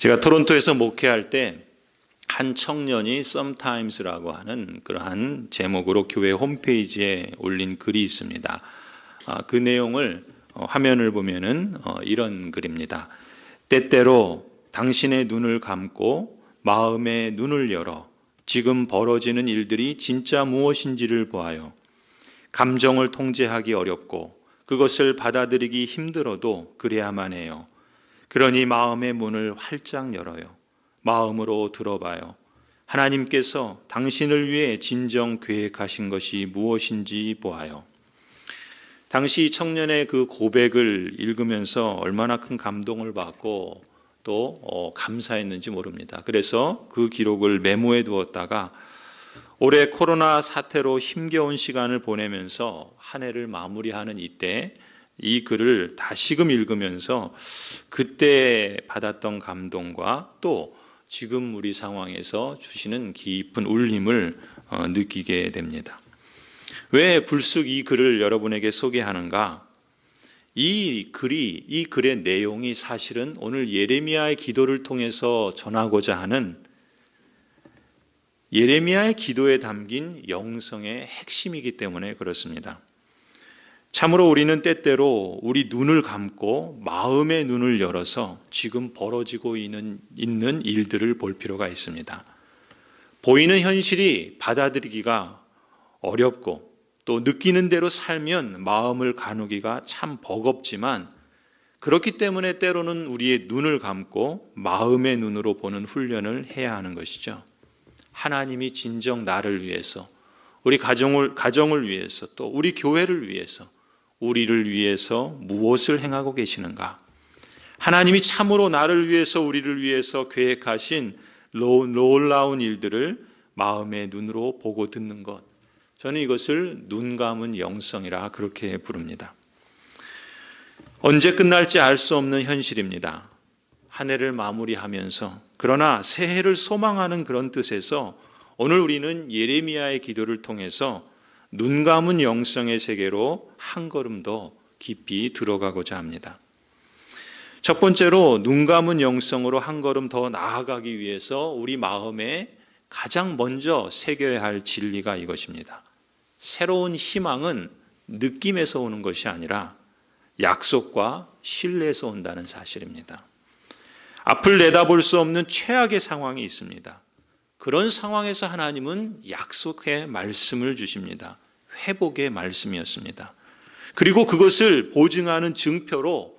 제가 토론토에서 목회할 때 한 청년이 Sometimes라고 하는 그러한 제목으로 교회 홈페이지에 올린 글이 있습니다. 그 내용을 화면을 보면은 이런 글입니다. 때때로 당신의 눈을 감고 마음의 눈을 열어 지금 벌어지는 일들이 진짜 무엇인지를 보아요. 감정을 통제하기 어렵고 그것을 받아들이기 힘들어도 그래야만 해요. 그러니 마음의 문을 활짝 열어요. 마음으로 들어봐요. 하나님께서 당신을 위해 진정 계획하신 것이 무엇인지 보아요. 당시 청년의 그 고백을 읽으면서 얼마나 큰 감동을 받고 또 감사했는지 모릅니다. 그래서 그 기록을 메모해 두었다가 올해 코로나 사태로 힘겨운 시간을 보내면서 한 해를 마무리하는 이때 이 글을 다시금 읽으면서 그때 받았던 감동과 또 지금 우리 상황에서 주시는 깊은 울림을 느끼게 됩니다. 왜 불쑥 이 글을 여러분에게 소개하는가? 이 글의 내용이 사실은 오늘 예레미야의 기도를 통해서 전하고자 하는 예레미야의 기도에 담긴 영성의 핵심이기 때문에 그렇습니다. 참으로 우리는 때때로 우리 눈을 감고 마음의 눈을 열어서 지금 벌어지고 있는 일들을 볼 필요가 있습니다. 보이는 현실이 받아들이기가 어렵고 또 느끼는 대로 살면 마음을 가누기가 참 버겁지만 그렇기 때문에 때로는 우리의 눈을 감고 마음의 눈으로 보는 훈련을 해야 하는 것이죠. 하나님이 진정 나를 위해서, 우리 가정을 위해서, 또 우리 교회를 위해서, 우리를 위해서 무엇을 행하고 계시는가? 하나님이 참으로 나를 위해서, 우리를 위해서 계획하신 놀라운 일들을 마음의 눈으로 보고 듣는 것, 저는 이것을 눈 감은 영성이라 그렇게 부릅니다. 언제 끝날지 알 수 없는 현실입니다. 한 해를 마무리하면서, 그러나 새해를 소망하는 그런 뜻에서 오늘 우리는 예레미야의 기도를 통해서 눈 감은 영성의 세계로 한 걸음 더 깊이 들어가고자 합니다. 첫 번째로 눈 감은 영성으로 한 걸음 더 나아가기 위해서 우리 마음에 가장 먼저 새겨야 할 진리가 이것입니다. 새로운 희망은 느낌에서 오는 것이 아니라 약속과 신뢰에서 온다는 사실입니다. 앞을 내다볼 수 없는 최악의 상황이 있습니다. 그런 상황에서 하나님은 약속의 말씀을 주십니다. 회복의 말씀이었습니다. 그리고 그것을 보증하는 증표로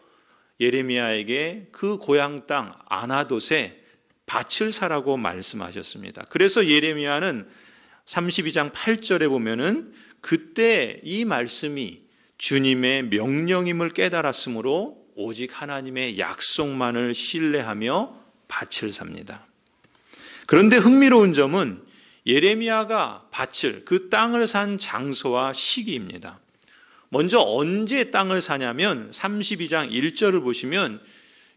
예레미야에게 그 고향 땅 아나돗에 밭을 사라고 말씀하셨습니다. 그래서 예레미야는 32장 8절에 보면은 그때 이 말씀이 주님의 명령임을 깨달았으므로 오직 하나님의 약속만을 신뢰하며 밭을 삽니다. 그런데 흥미로운 점은 예레미야가 밭을, 그 땅을 산 장소와 시기입니다. 먼저 언제 땅을 사냐면 32장 1절을 보시면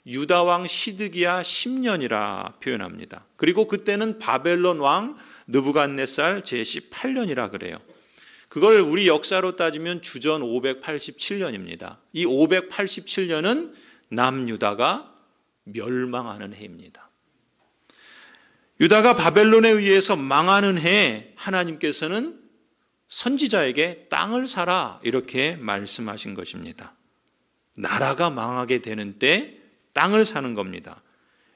유다 왕 시드기야 10년이라 표현합니다. 그리고 그때는 바벨론 왕 느부갓네살 제18년이라 그래요. 그걸 우리 역사로 따지면 주전 587년입니다. 이 587년은 남유다가 멸망하는 해입니다. 유다가 바벨론에 의해서 망하는 해에 하나님께서는 선지자에게 땅을 사라 이렇게 말씀하신 것입니다. 나라가 망하게 되는 때 땅을 사는 겁니다.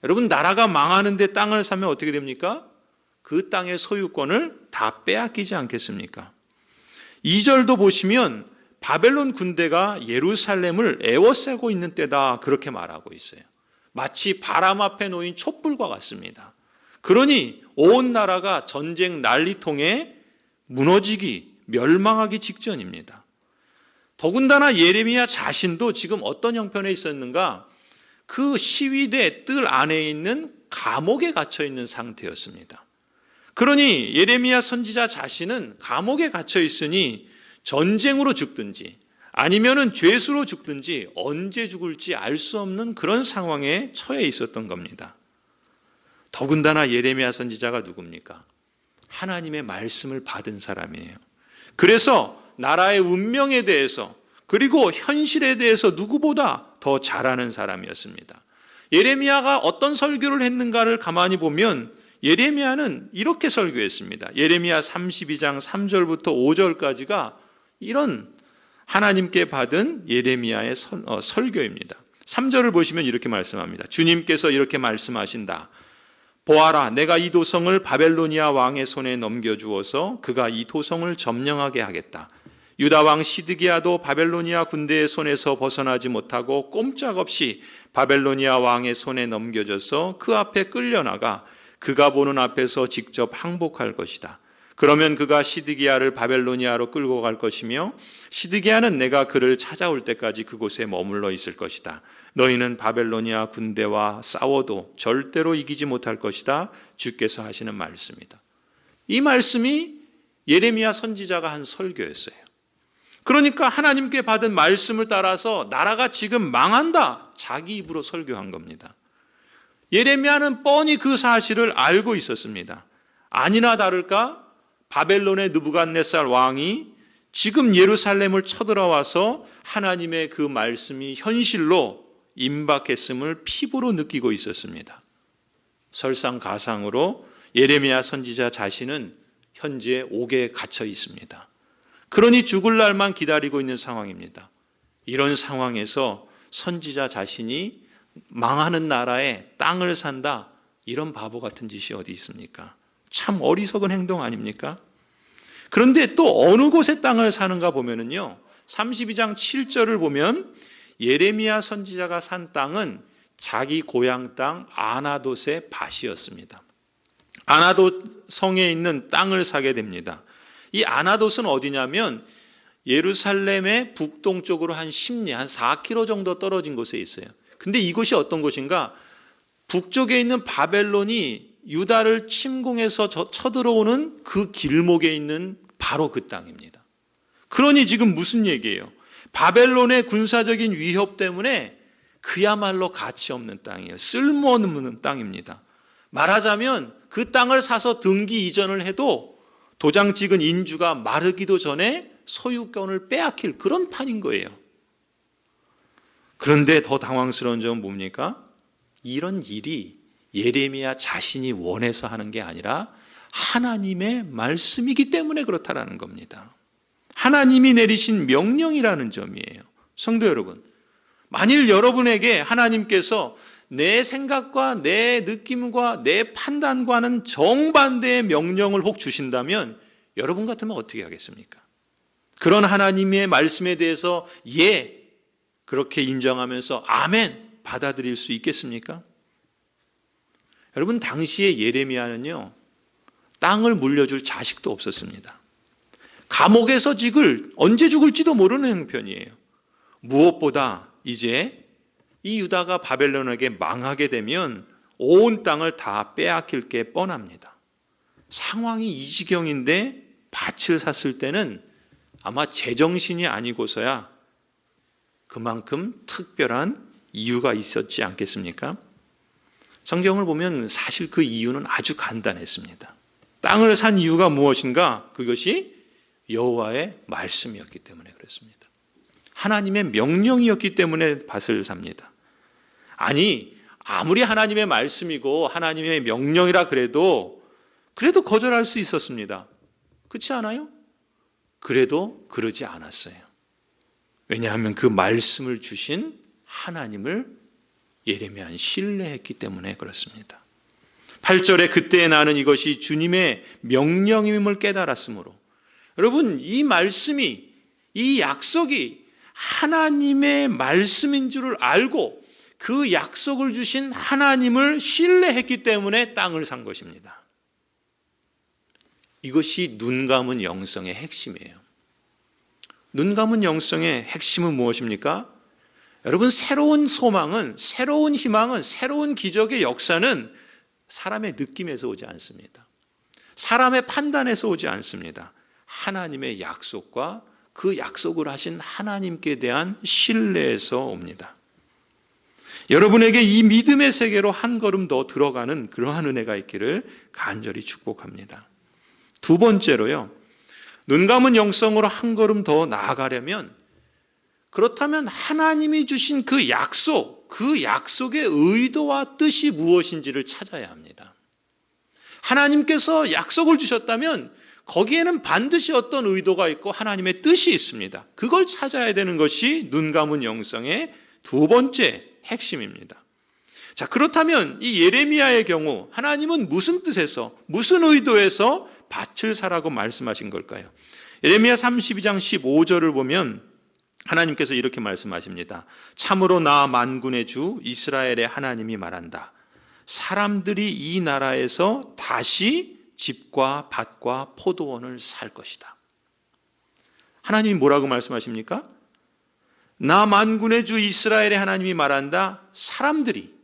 여러분, 나라가 망하는데 땅을 사면 어떻게 됩니까? 그 땅의 소유권을 다 빼앗기지 않겠습니까? 2절도 보시면 바벨론 군대가 예루살렘을 에워싸고 있는 때다 그렇게 말하고 있어요. 마치 바람 앞에 놓인 촛불과 같습니다. 그러니 온 나라가 전쟁 난리통에 무너지기, 멸망하기 직전입니다. 더군다나 예레미야 자신도 지금 어떤 형편에 있었는가? 그 시위대 뜰 안에 있는 감옥에 갇혀 있는 상태였습니다. 그러니 예레미야 선지자 자신은 감옥에 갇혀 있으니 전쟁으로 죽든지 아니면은 죄수로 죽든지 언제 죽을지 알 수 없는 그런 상황에 처해 있었던 겁니다. 더군다나 예레미야 선지자가 누굽니까? 하나님의 말씀을 받은 사람이에요. 그래서 나라의 운명에 대해서 그리고 현실에 대해서 누구보다 더 잘 아는 사람이었습니다. 예레미야가 어떤 설교를 했는가를 가만히 보면 예레미야는 이렇게 설교했습니다. 예레미야 32장 3절부터 5절까지가 이런 하나님께 받은 예레미야의 설교입니다. 3절을 보시면 이렇게 말씀합니다. 주님께서 이렇게 말씀하신다. 보아라, 내가 이 도성을 바벨로니아 왕의 손에 넘겨주어서 그가 이 도성을 점령하게 하겠다. 유다 왕 시드기야도 바벨로니아 군대의 손에서 벗어나지 못하고 꼼짝없이 바벨로니아 왕의 손에 넘겨져서 그 앞에 끌려나가 그가 보는 앞에서 직접 항복할 것이다. 그러면 그가 시드기야를 바벨로니아로 끌고 갈 것이며 시드기야는 내가 그를 찾아올 때까지 그곳에 머물러 있을 것이다. 너희는 바벨로니아 군대와 싸워도 절대로 이기지 못할 것이다. 주께서 하시는 말씀이다. 이 말씀이 예레미야 선지자가 한 설교였어요. 그러니까 하나님께 받은 말씀을 따라서 나라가 지금 망한다. 자기 입으로 설교한 겁니다. 예레미야는 뻔히 그 사실을 알고 있었습니다. 아니나 다를까 바벨론의 느부갓네살 왕이 지금 예루살렘을 쳐들어와서 하나님의 그 말씀이 현실로 임박했음을 피부로 느끼고 있었습니다. 설상가상으로 예레미야 선지자 자신은 현재 옥에 갇혀 있습니다. 그러니 죽을 날만 기다리고 있는 상황입니다. 이런 상황에서 선지자 자신이 망하는 나라에 땅을 산다, 이런 바보 같은 짓이 어디 있습니까? 참 어리석은 행동 아닙니까? 그런데 또 어느 곳에 땅을 사는가 보면은요, 32장 7절을 보면 예레미야 선지자가 산 땅은 자기 고향 땅 아나돗의 밭이었습니다. 아나돗 성에 있는 땅을 사게 됩니다. 이 아나돗은 어디냐면 예루살렘의 북동쪽으로 한 10리, 한 4km 정도 떨어진 곳에 있어요. 근데 이곳이 어떤 곳인가? 북쪽에 있는 바벨론이 유다를 침공해서 쳐들어오는 그 길목에 있는 바로 그 땅입니다. 그러니 지금 무슨 얘기예요? 바벨론의 군사적인 위협 때문에 그야말로 가치 없는 땅이에요. 쓸모없는 땅입니다. 말하자면 그 땅을 사서 등기 이전을 해도 도장 찍은 인주가 마르기도 전에 소유권을 빼앗길 그런 판인 거예요. 그런데 더 당황스러운 점은 뭡니까? 이런 일이 예레미야 자신이 원해서 하는 게 아니라 하나님의 말씀이기 때문에 그렇다라는 겁니다. 하나님이 내리신 명령이라는 점이에요. 성도 여러분, 만일 여러분에게 하나님께서 내 생각과 내 느낌과 내 판단과는 정반대의 명령을 혹 주신다면 여러분 같으면 어떻게 하겠습니까? 그런 하나님의 말씀에 대해서 예, 그렇게 인정하면서 아멘 받아들일 수 있겠습니까? 여러분, 당시에 예레미야는요, 땅을 물려줄 자식도 없었습니다. 감옥에서 언제 죽을지도 모르는 형편이에요. 무엇보다 이제 이 유다가 바벨론에게 망하게 되면 온 땅을 다 빼앗길 게 뻔합니다. 상황이 이 지경인데 밭을 샀을 때는 아마 제정신이 아니고서야 그만큼 특별한 이유가 있었지 않겠습니까? 성경을 보면 사실 그 이유는 아주 간단했습니다. 땅을 산 이유가 무엇인가? 그것이 여호와의 말씀이었기 때문에 그렇습니다. 하나님의 명령이었기 때문에 밭을 삽니다. 아니, 아무리 하나님의 말씀이고 하나님의 명령이라 그래도 거절할 수 있었습니다. 그렇지 않아요? 그래도 그러지 않았어요. 왜냐하면 그 말씀을 주신 하나님을 예레미야는 신뢰했기 때문에 그렇습니다. 8절에 그때 나는 이것이 주님의 명령임을 깨달았으므로, 여러분, 이 말씀이, 이 약속이 하나님의 말씀인 줄을 알고 그 약속을 주신 하나님을 신뢰했기 때문에 땅을 산 것입니다. 이것이 눈 감은 영성의 핵심이에요. 눈 감은 영성의 핵심은 무엇입니까? 여러분, 새로운 소망은, 새로운 희망은, 새로운 기적의 역사는 사람의 느낌에서 오지 않습니다. 사람의 판단에서 오지 않습니다. 하나님의 약속과 그 약속을 하신 하나님께 대한 신뢰에서 옵니다. 여러분에게 이 믿음의 세계로 한 걸음 더 들어가는 그러한 은혜가 있기를 간절히 축복합니다. 두 번째로요, 눈 감은 영성으로 한 걸음 더 나아가려면 그렇다면 하나님이 주신 그 약속의 의도와 뜻이 무엇인지를 찾아야 합니다. 하나님께서 약속을 주셨다면 거기에는 반드시 어떤 의도가 있고 하나님의 뜻이 있습니다. 그걸 찾아야 되는 것이 눈 감은 영성의 두 번째 핵심입니다. 자, 그렇다면 이 예레미야의 경우 하나님은 무슨 뜻에서, 무슨 의도에서 밭을 사라고 말씀하신 걸까요? 예레미야 32장 15절을 보면 하나님께서 이렇게 말씀하십니다. 참으로 나 만군의 주 이스라엘의 하나님이 말한다. 사람들이 이 나라에서 다시 집과 밭과 포도원을 살 것이다. 하나님이 뭐라고 말씀하십니까? 나 만군의 주 이스라엘의 하나님이 말한다. 사람들이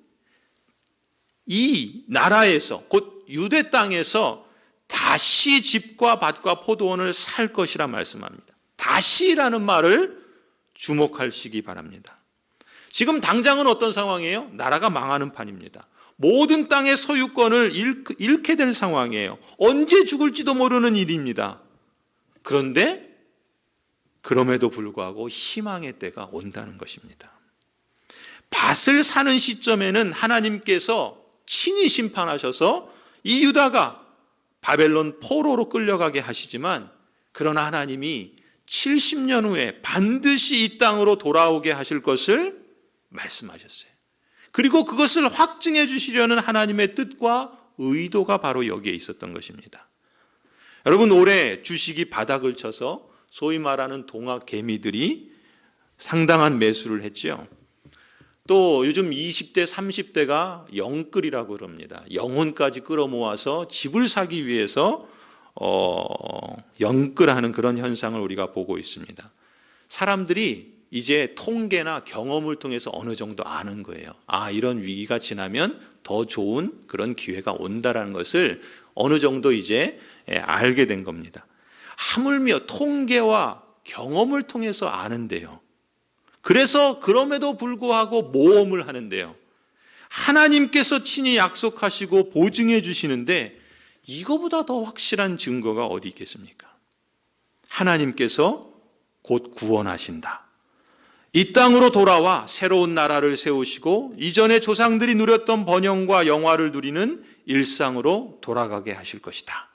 이 나라에서, 곧 유대 땅에서 다시 집과 밭과 포도원을 살 것이라 말씀합니다. 다시라는 말을 주목하시기 바랍니다. 지금 당장은 어떤 상황이에요? 나라가 망하는 판입니다. 모든 땅의 소유권을 잃게 될 상황이에요. 언제 죽을지도 모르는 일입니다. 그런데 그럼에도 불구하고 희망의 때가 온다는 것입니다. 밭을 사는 시점에는 하나님께서 친히 심판하셔서 이 유다가 바벨론 포로로 끌려가게 하시지만, 그러나 하나님이 70년 후에 반드시 이 땅으로 돌아오게 하실 것을 말씀하셨어요. 그리고 그것을 확증해 주시려는 하나님의 뜻과 의도가 바로 여기에 있었던 것입니다. 여러분, 올해 주식이 바닥을 쳐서 소위 말하는 동학 개미들이 상당한 매수를 했죠. 또 요즘 20대, 30대가 영끌이라고 그럽니다. 영혼까지 끌어모아서 집을 사기 위해서 영끌하는 그런 현상을 우리가 보고 있습니다. 사람들이 이제 통계나 경험을 통해서 어느 정도 아는 거예요. 아, 이런 위기가 지나면 더 좋은 그런 기회가 온다라는 것을 어느 정도 이제 알게 된 겁니다. 하물며 통계와 경험을 통해서 아는데요. 그래서 그럼에도 불구하고 모험을 하는데요. 하나님께서 친히 약속하시고 보증해 주시는데 이거보다 더 확실한 증거가 어디 있겠습니까? 하나님께서 곧 구원하신다. 이 땅으로 돌아와 새로운 나라를 세우시고 이전에 조상들이 누렸던 번영과 영화를 누리는 일상으로 돌아가게 하실 것이다.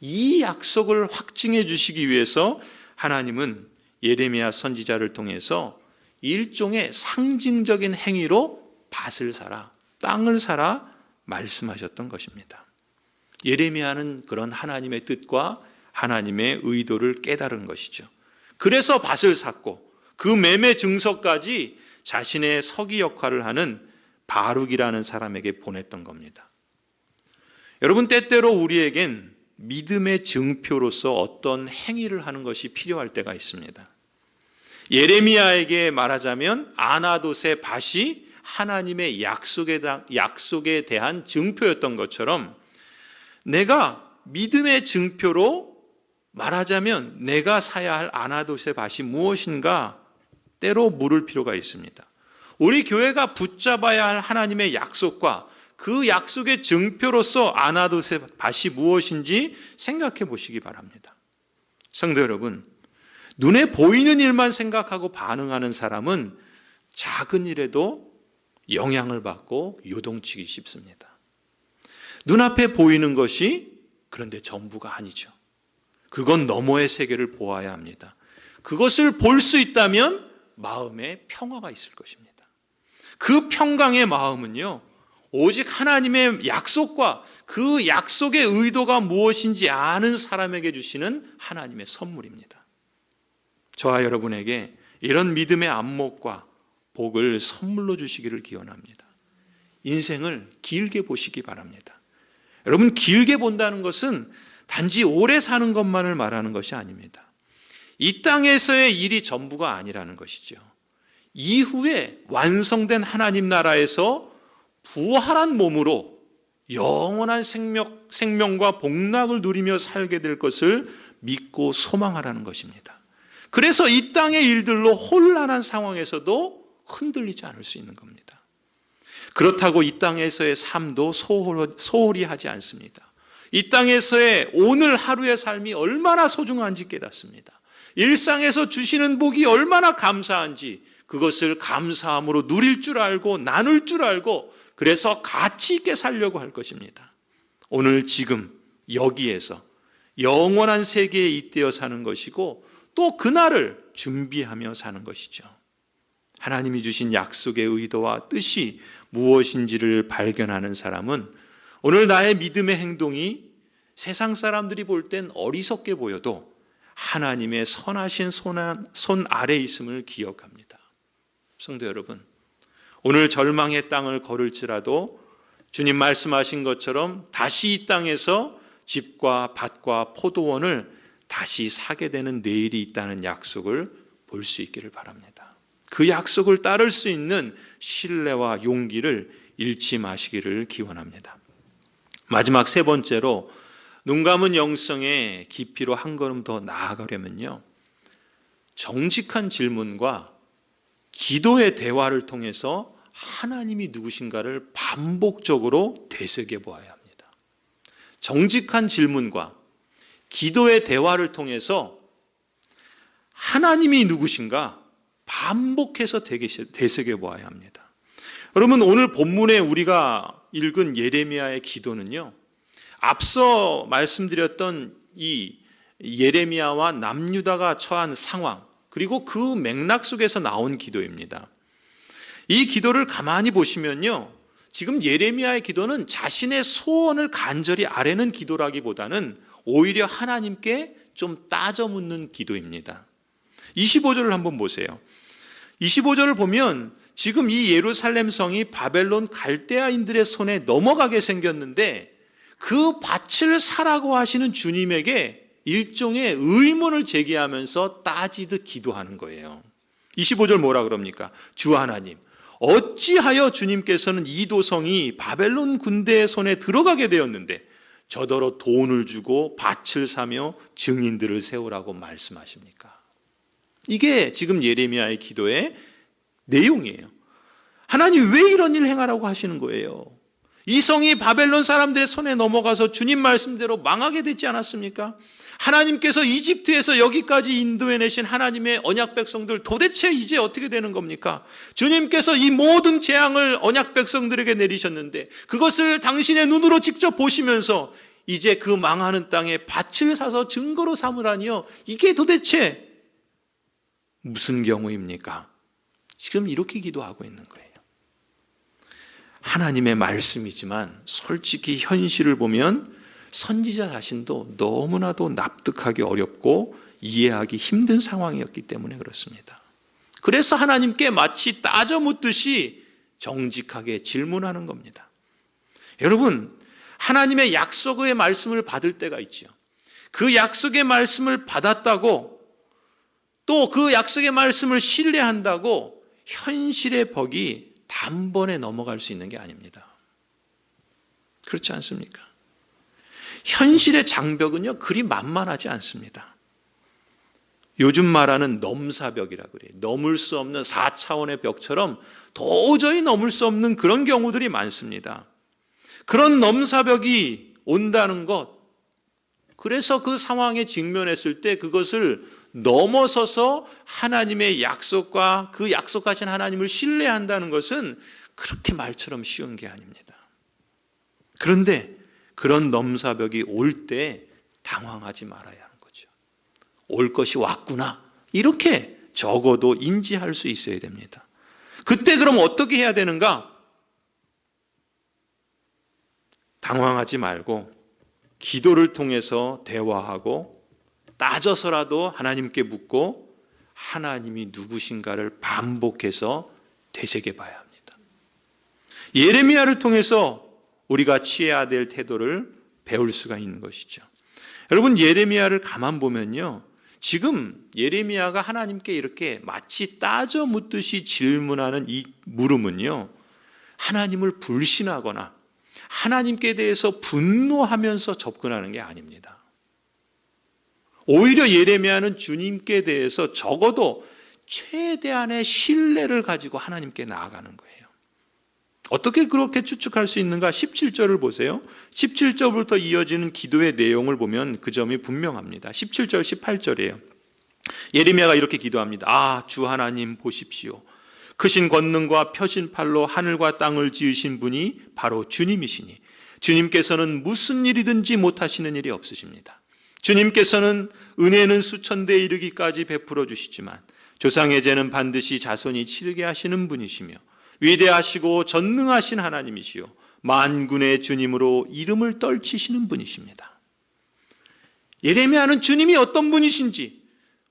이 약속을 확증해 주시기 위해서 하나님은 예레미야 선지자를 통해서 일종의 상징적인 행위로 밭을 사라, 땅을 사라 말씀하셨던 것입니다. 예레미야는 그런 하나님의 뜻과 하나님의 의도를 깨달은 것이죠. 그래서 밭을 샀고 그 매매 증서까지 자신의 서기 역할을 하는 바룩이라는 사람에게 보냈던 겁니다. 여러분, 때때로 우리에겐 믿음의 증표로서 어떤 행위를 하는 것이 필요할 때가 있습니다. 예레미야에게 말하자면 아나돗의 밭이 하나님의 약속에 대한 증표였던 것처럼 내가 믿음의 증표로 말하자면 내가 사야 할 아나돗의 밭이 무엇인가 때로 물을 필요가 있습니다. 우리 교회가 붙잡아야 할 하나님의 약속과 그 약속의 증표로서 아나돗의 밭이 무엇인지 생각해 보시기 바랍니다. 성도 여러분, 눈에 보이는 일만 생각하고 반응하는 사람은 작은 일에도 영향을 받고 요동치기 쉽습니다. 눈앞에 보이는 것이 그런데 전부가 아니죠. 그건 너머의 세계를 보아야 합니다. 그것을 볼 수 있다면 마음에 평화가 있을 것입니다. 그 평강의 마음은요, 오직 하나님의 약속과 그 약속의 의도가 무엇인지 아는 사람에게 주시는 하나님의 선물입니다. 저와 여러분에게 이런 믿음의 안목과 복을 선물로 주시기를 기원합니다. 인생을 길게 보시기 바랍니다. 여러분, 길게 본다는 것은 단지 오래 사는 것만을 말하는 것이 아닙니다. 이 땅에서의 일이 전부가 아니라는 것이죠. 이후에 완성된 하나님 나라에서 부활한 몸으로 영원한 생명과 복락을 누리며 살게 될 것을 믿고 소망하라는 것입니다. 그래서 이 땅의 일들로 혼란한 상황에서도 흔들리지 않을 수 있는 겁니다. 그렇다고 이 땅에서의 삶도 소홀히 하지 않습니다. 이 땅에서의 오늘 하루의 삶이 얼마나 소중한지 깨닫습니다. 일상에서 주시는 복이 얼마나 감사한지 그것을 감사함으로 누릴 줄 알고 나눌 줄 알고 그래서 가치 있게 살려고 할 것입니다. 오늘 지금 여기에서 영원한 세계에 잇대어 사는 것이고 또 그날을 준비하며 사는 것이죠. 하나님이 주신 약속의 의도와 뜻이 무엇인지를 발견하는 사람은 오늘 나의 믿음의 행동이 세상 사람들이 볼 땐 어리석게 보여도 하나님의 선하신 손 아래에 있음을 기억합니다. 성도 여러분, 오늘 절망의 땅을 걸을지라도 주님 말씀하신 것처럼 다시 이 땅에서 집과 밭과 포도원을 다시 사게 되는 내일이 있다는 약속을 볼 수 있기를 바랍니다. 그 약속을 따를 수 있는 신뢰와 용기를 잃지 마시기를 기원합니다. 마지막 세 번째로 눈 감은 영성의 깊이로 한 걸음 더 나아가려면요, 정직한 질문과 기도의 대화를 통해서 하나님이 누구신가를 반복적으로 되새겨 보아야 합니다. 정직한 질문과 기도의 대화를 통해서 하나님이 누구신가 반복해서 되새겨 보아야 합니다. 여러분, 오늘 본문에 우리가 읽은 예레미야의 기도는요, 앞서 말씀드렸던 이 예레미야와 남유다가 처한 상황, 그리고 그 맥락 속에서 나온 기도입니다. 이 기도를 가만히 보시면요, 지금 예레미야의 기도는 자신의 소원을 간절히 아뢰는 기도라기보다는 오히려 하나님께 좀 따져 묻는 기도입니다. 25절을 한번 보세요. 25절을 보면 지금 이 예루살렘 성이 바벨론 갈대아인들의 손에 넘어가게 생겼는데 그 밭을 사라고 하시는 주님에게 일종의 의문을 제기하면서 따지듯 기도하는 거예요. 25절 뭐라 그럽니까? 주 하나님, 어찌하여 주님께서는 이 도성이 바벨론 군대의 손에 들어가게 되었는데 저더러 돈을 주고 밭을 사며 증인들을 세우라고 말씀하십니까? 이게 지금 예레미야의 기도의 내용이에요. 하나님, 왜 이런 일 행하라고 하시는 거예요? 이 성이 바벨론 사람들의 손에 넘어가서 주님 말씀대로 망하게 되지 않았습니까? 하나님께서 이집트에서 여기까지 인도해내신 하나님의 언약 백성들 도대체 이제 어떻게 되는 겁니까? 주님께서 이 모든 재앙을 언약 백성들에게 내리셨는데 그것을 당신의 눈으로 직접 보시면서 이제 그 망하는 땅에 밭을 사서 증거로 삼으라니요, 이게 도대체 무슨 경우입니까? 지금 이렇게 기도하고 있는 거예요. 하나님의 말씀이지만 솔직히 현실을 보면 선지자 자신도 너무나도 납득하기 어렵고 이해하기 힘든 상황이었기 때문에 그렇습니다. 그래서 하나님께 마치 따져 묻듯이 정직하게 질문하는 겁니다. 여러분, 하나님의 약속의 말씀을 받을 때가 있죠. 그 약속의 말씀을 받았다고 또 그 약속의 말씀을 신뢰한다고 현실의 벽이 단번에 넘어갈 수 있는 게 아닙니다. 그렇지 않습니까? 현실의 장벽은요, 그리 만만하지 않습니다. 요즘 말하는 넘사벽이라고 그래요. 넘을 수 없는 4차원의 벽처럼 도저히 넘을 수 없는 그런 경우들이 많습니다. 그런 넘사벽이 온다는 것, 그래서 그 상황에 직면했을 때 그것을 넘어서서 하나님의 약속과 그 약속하신 하나님을 신뢰한다는 것은 그렇게 말처럼 쉬운 게 아닙니다. 그런데 그런 넘사벽이 올 때 당황하지 말아야 하는 거죠. 올 것이 왔구나, 이렇게 적어도 인지할 수 있어야 됩니다. 그때 그럼 어떻게 해야 되는가? 당황하지 말고 기도를 통해서 대화하고 따져서라도 하나님께 묻고 하나님이 누구신가를 반복해서 되새겨 봐야 합니다. 예레미야를 통해서 우리가 취해야 될 태도를 배울 수가 있는 것이죠. 여러분, 예레미야를 가만 보면요, 지금 예레미야가 하나님께 이렇게 마치 따져 묻듯이 질문하는 이 물음은요, 하나님을 불신하거나 하나님께 대해서 분노하면서 접근하는 게 아닙니다. 오히려 예레미야는 주님께 대해서 적어도 최대한의 신뢰를 가지고 하나님께 나아가는 거예요. 어떻게 그렇게 추측할 수 있는가? 17절을 보세요. 17절부터 이어지는 기도의 내용을 보면 그 점이 분명합니다. 17절, 18절이에요. 예레미야가 이렇게 기도합니다. 아, 주 하나님 보십시오. 크신 권능과 펴신 팔로 하늘과 땅을 지으신 분이 바로 주님이시니 주님께서는 무슨 일이든지 못하시는 일이 없으십니다. 주님께서는 은혜는 수천대에 이르기까지 베풀어 주시지만 조상의 죄는 반드시 자손이 치르게 하시는 분이시며 위대하시고 전능하신 하나님이시요 만군의 주님으로 이름을 떨치시는 분이십니다. 예레미야는 주님이 어떤 분이신지,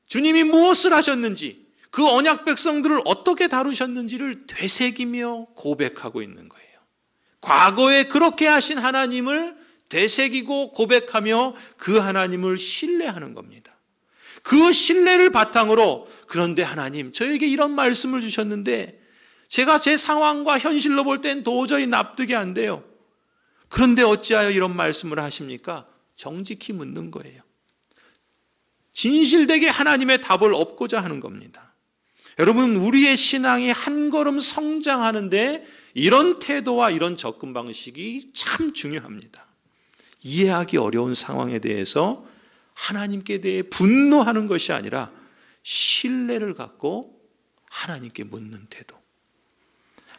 주님이 무엇을 하셨는지, 그 언약 백성들을 어떻게 다루셨는지를 되새기며 고백하고 있는 거예요. 과거에 그렇게 하신 하나님을 되새기고 고백하며 그 하나님을 신뢰하는 겁니다. 그 신뢰를 바탕으로, 그런데 하나님, 저에게 이런 말씀을 주셨는데 제가 제 상황과 현실로 볼 땐 도저히 납득이 안 돼요. 그런데 어찌하여 이런 말씀을 하십니까? 정직히 묻는 거예요. 진실되게 하나님의 답을 얻고자 하는 겁니다. 여러분, 우리의 신앙이 한 걸음 성장하는데 이런 태도와 이런 접근 방식이 참 중요합니다. 이해하기 어려운 상황에 대해서 하나님께 대해 분노하는 것이 아니라 신뢰를 갖고 하나님께 묻는 태도.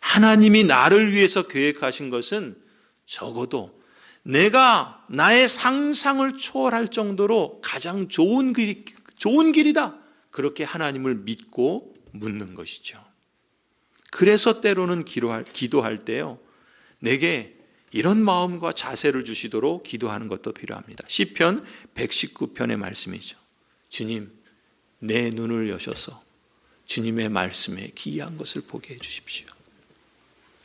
하나님이 나를 위해서 계획하신 것은 적어도 내가 나의 상상을 초월할 정도로 가장 좋은 길이다. 그렇게 하나님을 믿고 묻는 것이죠. 그래서 때로는 기도할 때요, 내게 이런 마음과 자세를 주시도록 기도하는 것도 필요합니다. 시편 119편의 말씀이죠. 주님, 내 눈을 여셔서 주님의 말씀에 기이한 것을 보게 해 주십시오.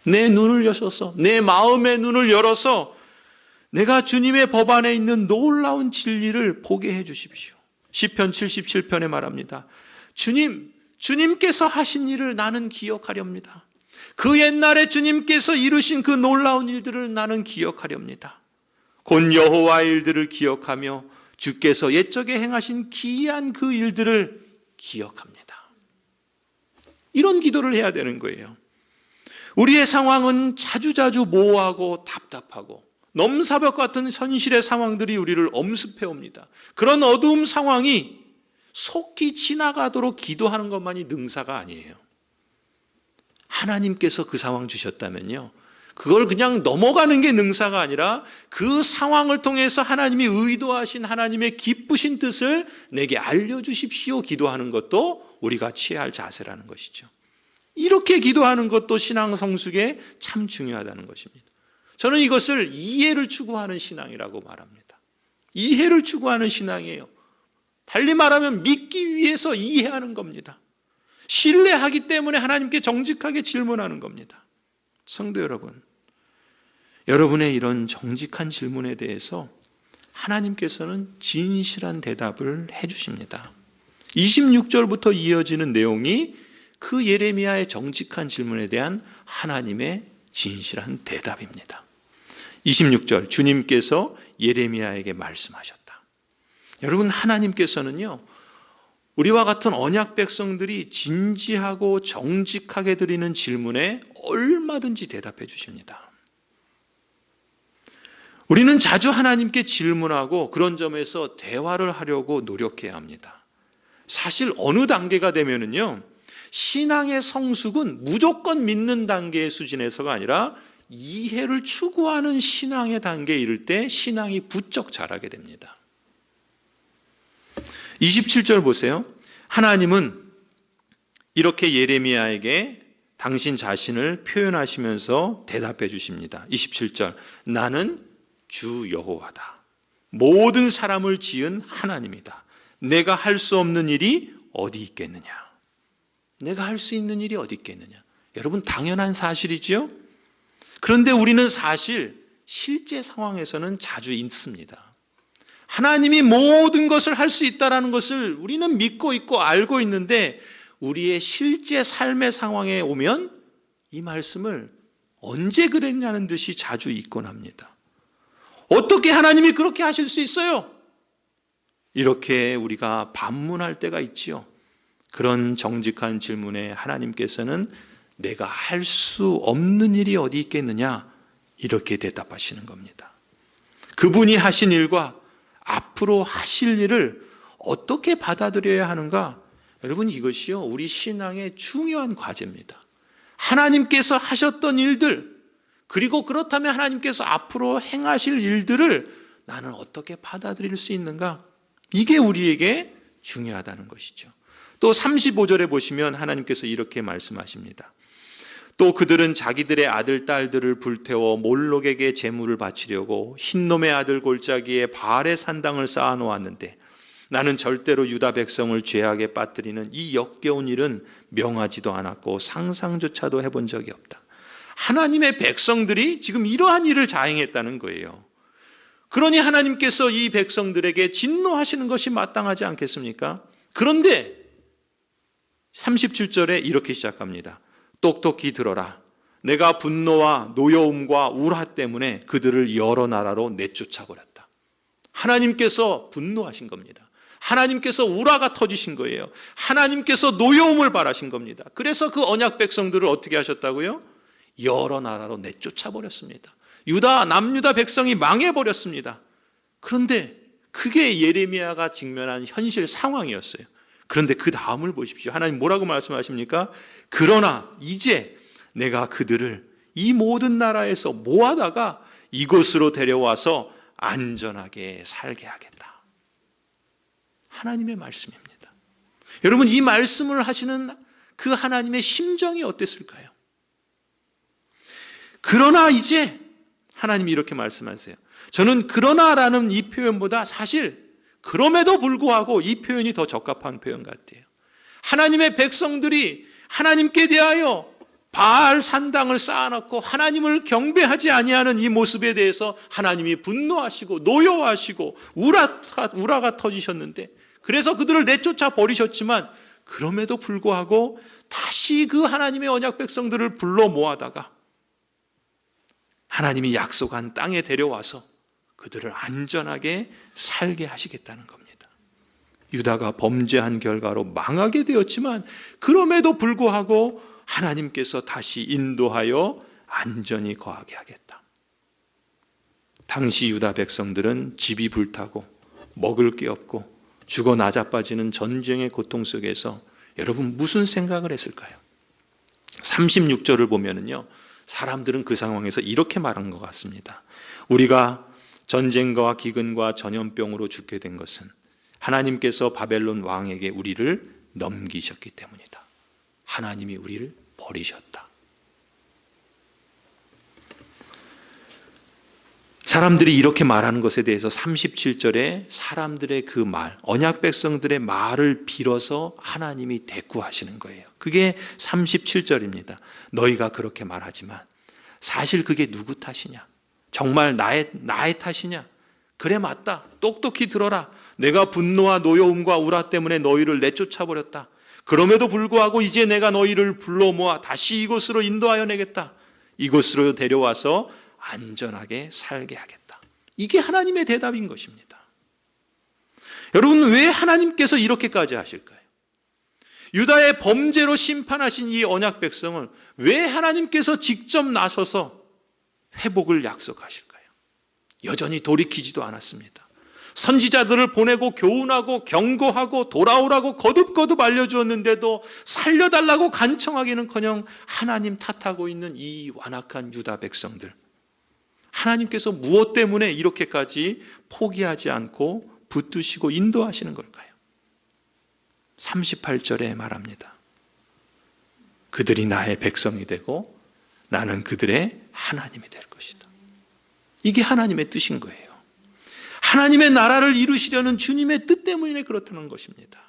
내 눈을 여셔서, 내 마음의 눈을 열어서 내가 주님의 법 안에 있는 놀라운 진리를 보게 해 주십시오. 시편 77편에 말합니다. 주님께서 하신 일을 나는 기억하렵니다. 그 옛날에 주님께서 이루신 그 놀라운 일들을 나는 기억하렵니다. 곧 여호와의 일들을 기억하며 주께서 옛적에 행하신 기이한 그 일들을 기억합니다. 이런 기도를 해야 되는 거예요. 우리의 상황은 자주자주 모호하고 답답하고 넘사벽 같은 현실의 상황들이 우리를 엄습해 옵니다. 그런 어두운 상황이 속히 지나가도록 기도하는 것만이 능사가 아니에요. 하나님께서 그 상황 주셨다면요, 그걸 그냥 넘어가는 게 능사가 아니라 그 상황을 통해서 하나님이 의도하신 하나님의 기쁘신 뜻을 내게 알려주십시오 기도하는 것도 우리가 취해야 할 자세라는 것이죠. 이렇게 기도하는 것도 신앙 성숙에 참 중요하다는 것입니다. 저는 이것을 이해를 추구하는 신앙이라고 말합니다. 이해를 추구하는 신앙이에요. 달리 말하면 믿기 위해서 이해하는 겁니다. 신뢰하기 때문에 하나님께 정직하게 질문하는 겁니다. 성도 여러분, 여러분의 이런 정직한 질문에 대해서 하나님께서는 진실한 대답을 해주십니다. 26절부터 이어지는 내용이 그 예레미야의 정직한 질문에 대한 하나님의 진실한 대답입니다. 26절, 주님께서 예레미야에게 말씀하셨다. 여러분, 하나님께서는요, 우리와 같은 언약 백성들이 진지하고 정직하게 드리는 질문에 얼마든지 대답해 주십니다. 우리는 자주 하나님께 질문하고 그런 점에서 대화를 하려고 노력해야 합니다. 사실 어느 단계가 되면은요, 신앙의 성숙은 무조건 믿는 단계의 수준에서가 아니라 이해를 추구하는 신앙의 단계에 이를 때 신앙이 부쩍 자라게 됩니다. 27절 보세요. 하나님은 이렇게 예레미야에게 당신 자신을 표현하시면서 대답해 주십니다. 27절, 나는 주 여호와다. 모든 사람을 지은 하나님이다. 내가 할 수 없는 일이 어디 있겠느냐? 내가 할 수 있는 일이 어디 있겠느냐? 여러분, 당연한 사실이지요? 그런데 우리는 사실 실제 상황에서는 자주 있습니다. 하나님이 모든 것을 할 수 있다는 것을 우리는 믿고 있고 알고 있는데 우리의 실제 삶의 상황에 오면 이 말씀을 언제 그랬냐는 듯이 자주 잊곤 합니다. 어떻게 하나님이 그렇게 하실 수 있어요? 이렇게 우리가 반문할 때가 있지요. 그런 정직한 질문에 하나님께서는 내가 할 수 없는 일이 어디 있겠느냐? 이렇게 대답하시는 겁니다. 그분이 하신 일과 앞으로 하실 일을 어떻게 받아들여야 하는가? 여러분, 이것이요, 우리 신앙의 중요한 과제입니다. 하나님께서 하셨던 일들, 그리고 그렇다면 하나님께서 앞으로 행하실 일들을 나는 어떻게 받아들일 수 있는가? 이게 우리에게 중요하다는 것이죠. 또 35절에 보시면 하나님께서 이렇게 말씀하십니다. 또 그들은 자기들의 아들, 딸들을 불태워 몰록에게 제물을 바치려고 흰놈의 아들 골짜기에 바알의 산당을 쌓아놓았는데 나는 절대로 유다 백성을 죄악에 빠뜨리는 이 역겨운 일은 명하지도 않았고 상상조차도 해본 적이 없다. 하나님의 백성들이 지금 이러한 일을 자행했다는 거예요. 그러니 하나님께서 이 백성들에게 진노하시는 것이 마땅하지 않겠습니까? 그런데 37절에 이렇게 시작합니다. 똑똑히 들어라. 내가 분노와 노여움과 우라 때문에 그들을 여러 나라로 내쫓아버렸다. 하나님께서 분노하신 겁니다. 하나님께서 우라가 터지신 거예요. 하나님께서 노여움을 바라신 겁니다. 그래서 그 언약 백성들을 어떻게 하셨다고요? 여러 나라로 내쫓아버렸습니다. 남유다 백성이 망해버렸습니다. 그런데 그게 예레미야가 직면한 현실 상황이었어요. 그런데 그 다음을 보십시오. 하나님 뭐라고 말씀하십니까? 그러나 이제 내가 그들을 이 모든 나라에서 모아다가 이곳으로 데려와서 안전하게 살게 하겠다. 하나님의 말씀입니다. 여러분, 이 말씀을 하시는 그 하나님의 심정이 어땠을까요? 그러나 이제 하나님이 이렇게 말씀하세요. 저는 그러나라는 이 표현보다 사실 그럼에도 불구하고 이 표현이 더 적합한 표현 같아요. 하나님의 백성들이 하나님께 대하여 바알 산당을 쌓아놓고 하나님을 경배하지 아니하는 이 모습에 대해서 하나님이 분노하시고 노여워하시고 우라가 터지셨는데, 그래서 그들을 내쫓아 버리셨지만 그럼에도 불구하고 다시 그 하나님의 언약 백성들을 불러 모아다가 하나님이 약속한 땅에 데려와서 그들을 안전하게 살게 하시겠다는 겁니다. 유다가 범죄한 결과로 망하게 되었지만 그럼에도 불구하고 하나님께서 다시 인도하여 안전히 거하게 하겠다. 당시 유다 백성들은 집이 불타고 먹을 게 없고 죽어 나자빠지는 전쟁의 고통 속에서 여러분 무슨 생각을 했을까요? 36절을 보면은요, 사람들은 그 상황에서 이렇게 말한 것 같습니다. 우리가 전쟁과 기근과 전염병으로 죽게 된 것은 하나님께서 바벨론 왕에게 우리를 넘기셨기 때문이다. 하나님이 우리를 버리셨다. 사람들이 이렇게 말하는 것에 대해서 37절에 사람들의 그 말, 언약 백성들의 말을 빌어서 하나님이 대꾸하시는 거예요. 그게 37절입니다. 너희가 그렇게 말하지만 사실 그게 누구 탓이냐? 정말 나의 탓이냐? 그래, 맞다. 똑똑히 들어라. 내가 분노와 노여움과 우라 때문에 너희를 내쫓아버렸다. 그럼에도 불구하고 이제 내가 너희를 불러 모아 다시 이곳으로 인도하여 내겠다. 이곳으로 데려와서 안전하게 살게 하겠다. 이게 하나님의 대답인 것입니다. 여러분, 왜 하나님께서 이렇게까지 하실까요? 유다의 범죄로 심판하신 이 언약 백성을 왜 하나님께서 직접 나서서 회복을 약속하실까요? 여전히 돌이키지도 않았습니다. 선지자들을 보내고 교훈하고 경고하고 돌아오라고 거듭거듭 알려주었는데도 살려달라고 간청하기는커녕 하나님 탓하고 있는 이 완악한 유다 백성들, 하나님께서 무엇 때문에 이렇게까지 포기하지 않고 붙드시고 인도하시는 걸까요? 38절에 말합니다. 그들이 나의 백성이 되고 나는 그들의 하나님이 될 것이다. 이게 하나님의 뜻인 거예요. 하나님의 나라를 이루시려는 주님의 뜻 때문에 그렇다는 것입니다.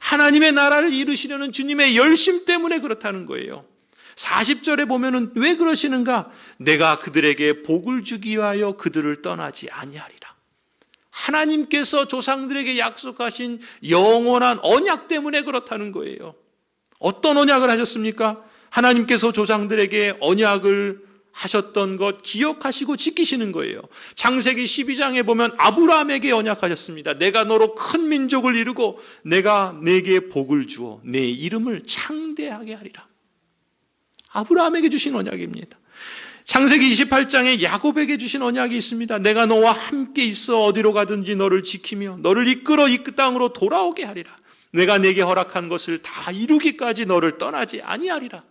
하나님의 나라를 이루시려는 주님의 열심 때문에 그렇다는 거예요. 40절에 보면은 왜 그러시는가? 내가 그들에게 복을 주기 위하여 그들을 떠나지 아니하리라. 하나님께서 조상들에게 약속하신 영원한 언약 때문에 그렇다는 거예요. 어떤 언약을 하셨습니까? 하나님께서 조상들에게 언약을 하셨던 것 기억하시고 지키시는 거예요. 창세기 12장에 보면 아브라함에게 언약하셨습니다. 내가 너로 큰 민족을 이루고 내가 네게 복을 주어 내 이름을 창대하게 하리라. 아브라함에게 주신 언약입니다. 창세기 28장에 야곱에게 주신 언약이 있습니다. 내가 너와 함께 있어 어디로 가든지 너를 지키며 너를 이끌어 이 땅으로 돌아오게 하리라. 내가 내게 허락한 것을 다 이루기까지 너를 떠나지 아니하리라.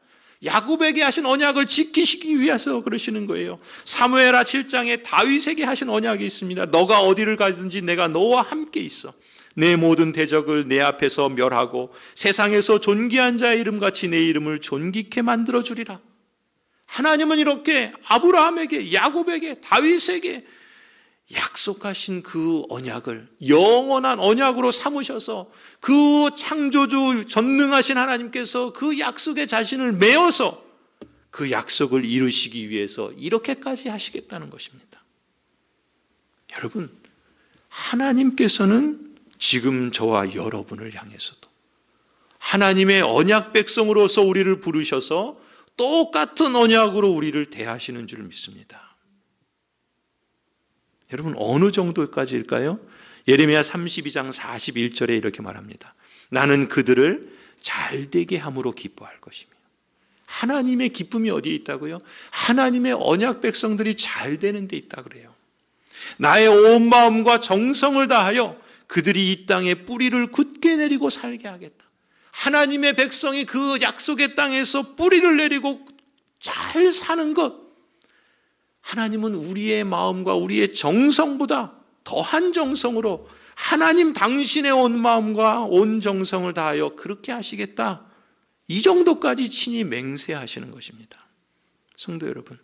야곱에게 하신 언약을 지키시기 위해서 그러시는 거예요. 사무엘하 7장에 다윗에게 하신 언약이 있습니다. 너가 어디를 가든지 내가 너와 함께 있어. 내 모든 대적을 내 앞에서 멸하고 세상에서 존귀한 자의 이름같이 내 이름을 존귀케 만들어 주리라. 하나님은 이렇게 아브라함에게, 야곱에게, 다윗에게 약속하신 그 언약을 영원한 언약으로 삼으셔서 그 창조주 전능하신 하나님께서 그 약속에 자신을 메어서 그 약속을 이루시기 위해서 이렇게까지 하시겠다는 것입니다. 여러분, 하나님께서는 지금 저와 여러분을 향해서도 하나님의 언약 백성으로서 우리를 부르셔서 똑같은 언약으로 우리를 대하시는 줄 믿습니다. 여러분, 어느 정도까지일까요? 예레미야 32장 41절에 이렇게 말합니다. 나는 그들을 잘되게 함으로 기뻐할 것이며. 하나님의 기쁨이 어디에 있다고요? 하나님의 언약 백성들이 잘 되는 데 있다 그래요. 나의 온 마음과 정성을 다하여 그들이 이 땅에 뿌리를 굳게 내리고 살게 하겠다. 하나님의 백성이 그 약속의 땅에서 뿌리를 내리고 잘 사는 것, 하나님은 우리의 마음과 우리의 정성보다 더한 정성으로 하나님 당신의 온 마음과 온 정성을 다하여 그렇게 하시겠다. 이 정도까지 친히 맹세하시는 것입니다. 성도 여러분,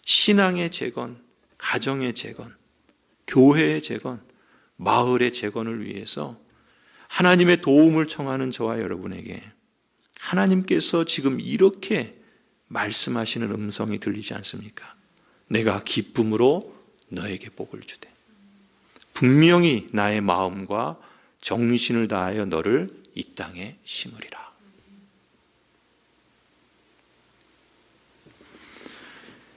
신앙의 재건, 가정의 재건, 교회의 재건, 마을의 재건을 위해서 하나님의 도움을 청하는 저와 여러분에게 하나님께서 지금 이렇게 말씀하시는 음성이 들리지 않습니까? 내가 기쁨으로 너에게 복을 주되 분명히 나의 마음과 정신을 다하여 너를 이 땅에 심으리라.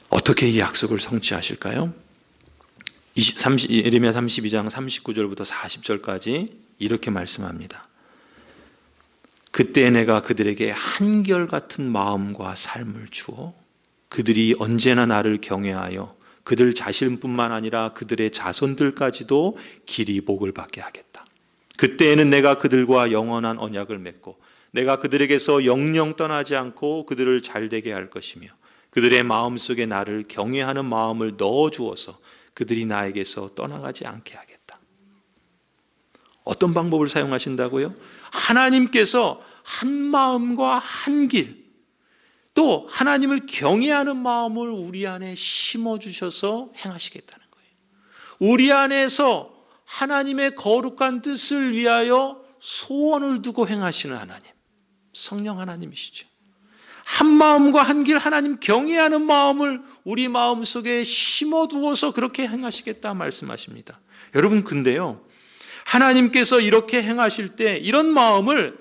어떻게 이 약속을 성취하실까요? 예레미야 32장 39절부터 40절까지 이렇게 말씀합니다. 그때 내가 그들에게 한결같은 마음과 삶을 주어 그들이 언제나 나를 경외하여 그들 자신뿐만 아니라 그들의 자손들까지도 길이 복을 받게 하겠다. 그때에는 내가 그들과 영원한 언약을 맺고 내가 그들에게서 영영 떠나지 않고 그들을 잘되게 할 것이며 그들의 마음속에 나를 경외하는 마음을 넣어주어서 그들이 나에게서 떠나가지 않게 하겠다. 어떤 방법을 사용하신다고요? 하나님께서 한 마음과 한 길, 또 하나님을 경외하는 마음을 우리 안에 심어주셔서 행하시겠다는 거예요. 우리 안에서 하나님의 거룩한 뜻을 위하여 소원을 두고 행하시는 하나님, 성령 하나님이시죠. 한 마음과 한 길 하나님 경외하는 마음을 우리 마음속에 심어두어서 그렇게 행하시겠다 말씀하십니다. 여러분, 근데요, 하나님께서 이렇게 행하실 때 이런 마음을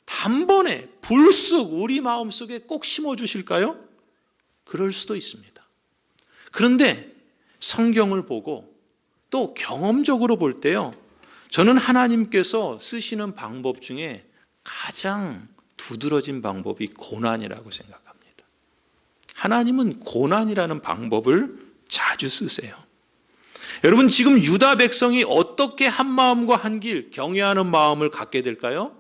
단번에 불쑥 우리 마음속에 꼭 심어주실까요? 그럴 수도 있습니다. 그런데 성경을 보고 또 경험적으로 볼 때요, 저는 하나님께서 쓰시는 방법 중에 가장 두드러진 방법이 고난이라고 생각합니다. 하나님은 고난이라는 방법을 자주 쓰세요. 여러분, 지금 유다 백성이 어떻게 한 마음과 한 길 경외하는 마음을 갖게 될까요?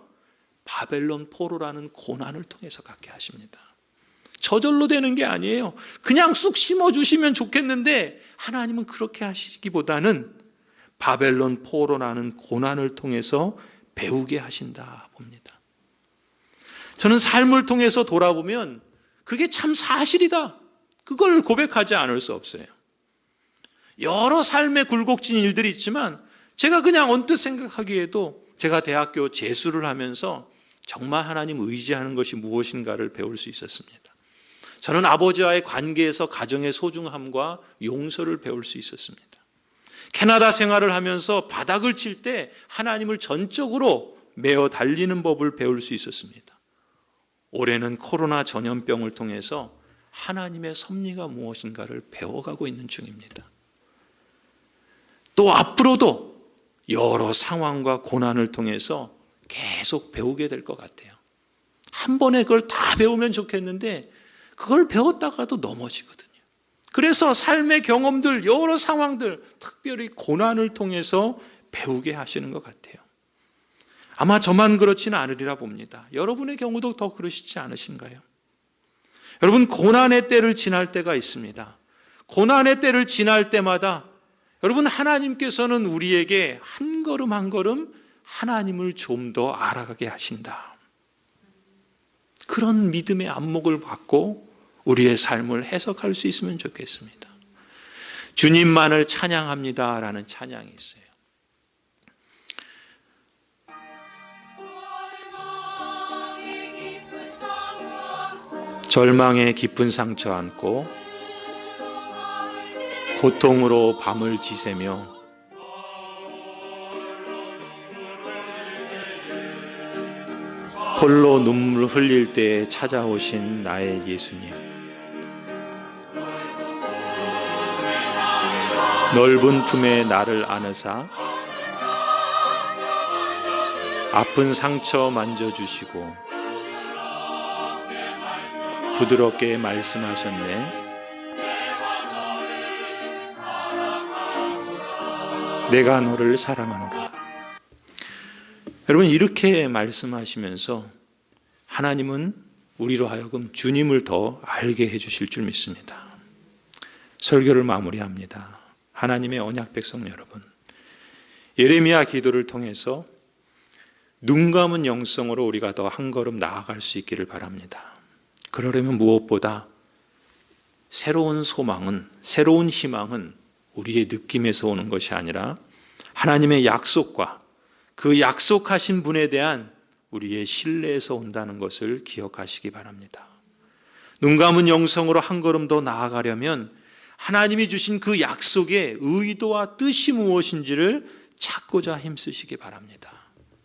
바벨론 포로라는 고난을 통해서 갖게 하십니다. 저절로 되는 게 아니에요. 그냥 쑥 심어주시면 좋겠는데 하나님은 그렇게 하시기보다는 바벨론 포로라는 고난을 통해서 배우게 하신다 봅니다. 저는 삶을 통해서 돌아보면 그게 참 사실이다, 그걸 고백하지 않을 수 없어요. 여러 삶의 굴곡진 일들이 있지만 제가 그냥 언뜻 생각하기에도 제가 대학교 재수를 하면서 정말 하나님 의지하는 것이 무엇인가를 배울 수 있었습니다. 저는 아버지와의 관계에서 가정의 소중함과 용서를 배울 수 있었습니다. 캐나다 생활을 하면서 바닥을 칠 때 하나님을 전적으로 메어 달리는 법을 배울 수 있었습니다. 올해는 코로나 전염병을 통해서 하나님의 섭리가 무엇인가를 배워가고 있는 중입니다. 또 앞으로도 여러 상황과 고난을 통해서 계속 배우게 될 것 같아요. 한 번에 그걸 다 배우면 좋겠는데 그걸 배웠다가도 넘어지거든요. 그래서 삶의 경험들, 여러 상황들, 특별히 고난을 통해서 배우게 하시는 것 같아요. 아마 저만 그렇지는 않으리라 봅니다. 여러분의 경우도 더 그러시지 않으신가요? 여러분, 고난의 때를 지날 때가 있습니다. 고난의 때를 지날 때마다 여러분, 하나님께서는 우리에게 한 걸음 한 걸음 하나님을 좀 더 알아가게 하신다. 그런 믿음의 안목을 받고 우리의 삶을 해석할 수 있으면 좋겠습니다. 주님만을 찬양합니다 라는 찬양이 있어요. 절망의 깊은 상처 안고 고통으로 밤을 지새며 홀로 눈물 흘릴 때에 찾아오신 나의 예수님. 넓은 품에 나를 안으사 아픈 상처 만져주시고 부드럽게 말씀하셨네. 내가 너를 사랑하노라. 여러분, 이렇게 말씀하시면서 하나님은 우리로 하여금 주님을 더 알게 해주실 줄 믿습니다. 설교를 마무리합니다. 하나님의 언약 백성 여러분, 예레미야 기도를 통해서 눈 감은 영성으로 우리가 더 한 걸음 나아갈 수 있기를 바랍니다. 그러려면 무엇보다 새로운 소망은, 새로운 희망은 우리의 느낌에서 오는 것이 아니라 하나님의 약속과 그 약속하신 분에 대한 우리의 신뢰에서 온다는 것을 기억하시기 바랍니다. 눈 감은 영성으로 한 걸음 더 나아가려면 하나님이 주신 그 약속의 의도와 뜻이 무엇인지를 찾고자 힘쓰시기 바랍니다.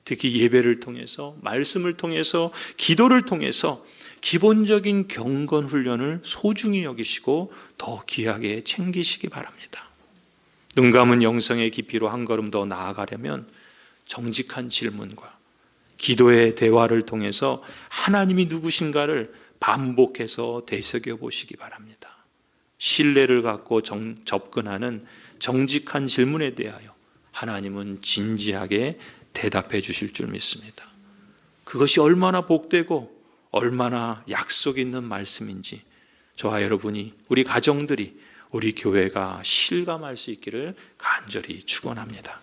특히 예배를 통해서, 말씀을 통해서, 기도를 통해서 기본적인 경건 훈련을 소중히 여기시고 더 귀하게 챙기시기 바랍니다. 눈 감은 영성의 깊이로 한 걸음 더 나아가려면 정직한 질문과 기도의 대화를 통해서 하나님이 누구신가를 반복해서 되새겨 보시기 바랍니다. 신뢰를 갖고 접근하는 정직한 질문에 대하여 하나님은 진지하게 대답해 주실 줄 믿습니다. 그것이 얼마나 복되고 얼마나 약속 있는 말씀인지 저와 여러분이, 우리 가정들이, 우리 교회가 실감할 수 있기를 간절히 축원합니다.